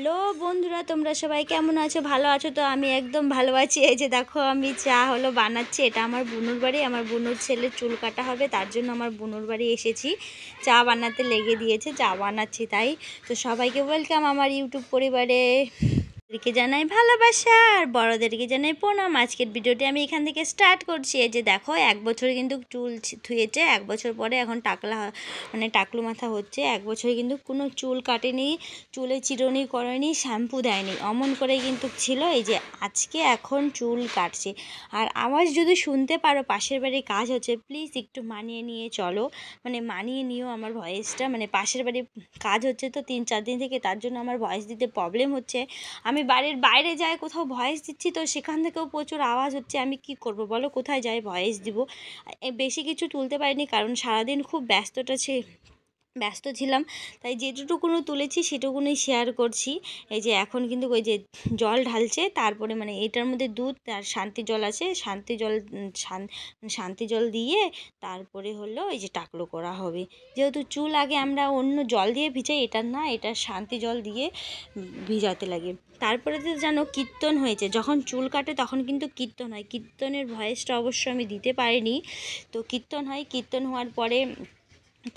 Hello বন্ধুরা, তোমরা সবাই কেমন আছো? ভালো আছো তো? আমি একদম ভালো আছি। এই যে দেখো, আমি চা বানাচ্ছি। এটা আমার বুনুর বাড়ি। আমার বুনুর ছেলের চুল কাটা হবে, তার জন্য আমার বুনুর বাড়ি এসেছি। চা বানাতে লেগে দিয়েছে, চা বানাচ্ছি তাই। তো সবাইকে ওয়েলকাম আমার ইউটিউব পরিবারে। কে জানাই ভালোবাসা আর বড়দেরকে জানাই প্রণাম। আজকের ভিডিওটি আমি এখান থেকে স্টার্ট করছি। এই যে দেখো, 1 বছরে কিন্তু চুল ধুয়েছে। 1 বছর পরে এখন টাকলু মাথা হচ্ছে। 1 বছরে কিন্তু কোনো চুল কাটেনি, চুলে চিরুনি করেনি, শ্যাম্পু দেয়নি, অমন করে কিন্তু ছিল। এই যে আজকে এখন চুল কাটছে। আর আওয়াজ যদি শুনতে পারো, পাশের বাড়ির কাজ হচ্ছে, প্লিজ একটু মানিয়ে নিয়ে চলো, মানিয়ে নিও আমার ভয়েসটা। পাশের বাড়ির কাজ হচ্ছে তো 3-4 দিন থেকে, তার জন্য আমার ভয়েস দিতে প্রবলেম হচ্ছে। আমি বাড়ির বাইরে যাই, কোথাও ভয়েস দিচ্ছি, তো সেখান থেকেও প্রচুর আওয়াজ হচ্ছে। আমি কি করব বলো, কোথায় যাই ভয়েস দিব? বেশি কিছু তুলতে পারিনি, কারণ সারাদিন খুব ব্যস্ত ছিলাম। তাই যেটুকুনো তুলেছি সেটুকুনই শেয়ার করছি। এই যে এখন কিন্তু ওই যে জল ঢালছে, তারপরে এটার মধ্যে দুধ আর শান্তি জল আছে, শান্তি জল দিয়ে তারপরে হলো এই যে টাকলো করা হবে। যেহেতু চুল আগে আমরা অন্য জল দিয়ে ভিজাই, এটা না, এটা শান্তি জল দিয়ে ভিজাতে লাগে। তারপরে তো জানো কীর্তন হয়েছে, যখন চুল কাটে তখন কিন্তু কীর্তন হয়। কীর্তনের ভয়েসটা অবশ্য আমি দিতে পারিনি। তো কীর্তন হয়, কীর্তন হওয়ার পরে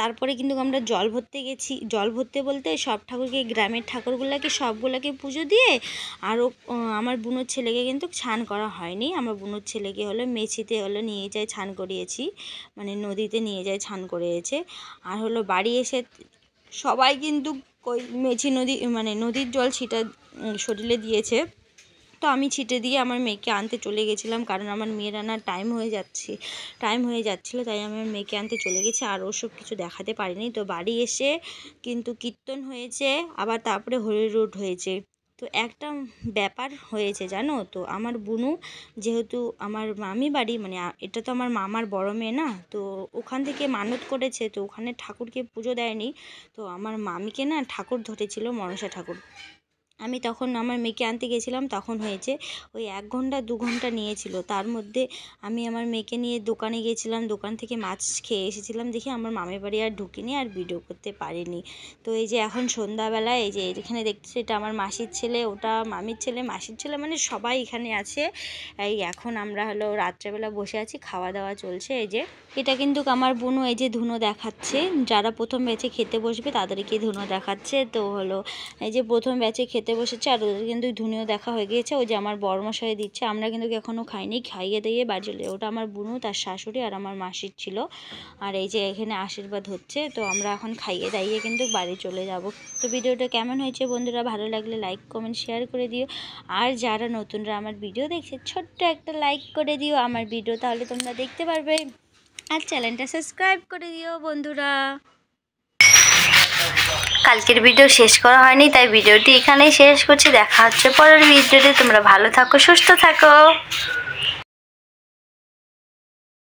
তারপরে কিন্তু আমরা জল ভরতে গেছি। জল ভরতে বলতে সব ঠাকুরকে, গ্রামের ঠাকুরগুলোকে সবগুলোকে পুজো দিয়ে, আরও আমার বুনোর ছেলেকে কিন্তু স্নান করা হয়নি। আমার বুনোর ছেলেকে মেছিতে নিয়ে যায় স্নান করিয়েছি, নদীতে নিয়ে যায় স্নান করিয়েছে। আর বাড়ি এসে সবাই কিন্তু ওই মেছি নদীর জল শরীরে দিয়েছে। তো আমি ছিটে দিয়ে আমার মেয়েকে আনতে চলে গেছিলাম, কারণ আমার মেয়ের আনার টাইম হয়ে যাচ্ছিলো, তাই আমি আমার মেয়েকে আনতে চলে গেছি। আর ওসব কিছু দেখাতে পারিনি। তো বাড়ি এসে কিন্তু কীর্তন হয়েছে, আবার তারপরে হরি রোড হয়েছে। তো একটা ব্যাপার হয়েছে জানো তো, আমার বুনু, যেহেতু আমার মামি বাড়ি, এটা তো আমার মামার বড় মেয়ে না, তো ওখান থেকে মানত করেছে, তো ওখানে ঠাকুরকে পুজো দেয়নি। তো আমার মামিকে না ঠাকুর ধরেছিল, মনসা ঠাকুর। আমি তখন আমার মেয়েকে আনতে গেছিলাম, তখন হয়েছে। ওই 1 ঘন্টা 2 ঘন্টা নিয়েছিল। তার মধ্যে আমি আমার মেয়েকে নিয়ে দোকানে গেছিলাম, দোকান থেকে মাছ খেয়ে এসেছিলাম, দেখে আমার মামির বাড়ি আর ঢুকিনি, আর ভিডিও করতে পারিনি। তো এই যে এখন সন্ধ্যাবেলায়, এই যে এখানে দেখছি, এটা আমার মাসির ছেলে, ওটা মামির ছেলে, মাসির ছেলে, সবাই এখানে আছে। এই এখন আমরা রাত্রেবেলা বসে আছি, খাওয়া দাওয়া চলছে। এই যে এটা কিন্তু আমার বোনও এই যে ধুনো দেখাচ্ছে, যারা প্রথম ব্যাচে খেতে বসবে তাদেরকে ধুনো দেখাচ্ছে। তো এই যে প্রথম ব্যাচে খেতে বসেছে, আর ওদের কিন্তু ধুনিও দেখা হয়ে গিয়েছে। ওই যে আমার বড়মশাই দিচ্ছে, আমরা কিন্তু এখনও খাইনি, খাইয়ে দিয়ে বাড়ি চলে। ওটা আমার বোনু, তার শাশুড়ি আর আমার মাসির ছিল। আর এই যে এখানে আশীর্বাদ হচ্ছে। তো আমরা এখন খাইয়ে দাইয়ে কিন্তু বাড়ি চলে যাব। তো ভিডিওটা কেমন হয়েছে বন্ধুরা, ভালো লাগলে লাইক কমেন্ট শেয়ার করে দিও। আর যারা নতুনরা আমার ভিডিও দেখছে, ছোট্ট একটা লাইক করে দিও আমার ভিডিও, তাহলে তোমরা দেখতে পারবে। আর চ্যানেলটা সাবস্ক্রাইব করে দিও বন্ধুরা। কালকের ভিডিও শেষ করা হয়নি, তাই ভিডিওটি এখানেই শেষ করছি। দেখা হচ্ছে পরের ভিডিওতে। তোমরা ভালো থাকো, সুস্থ থাকো।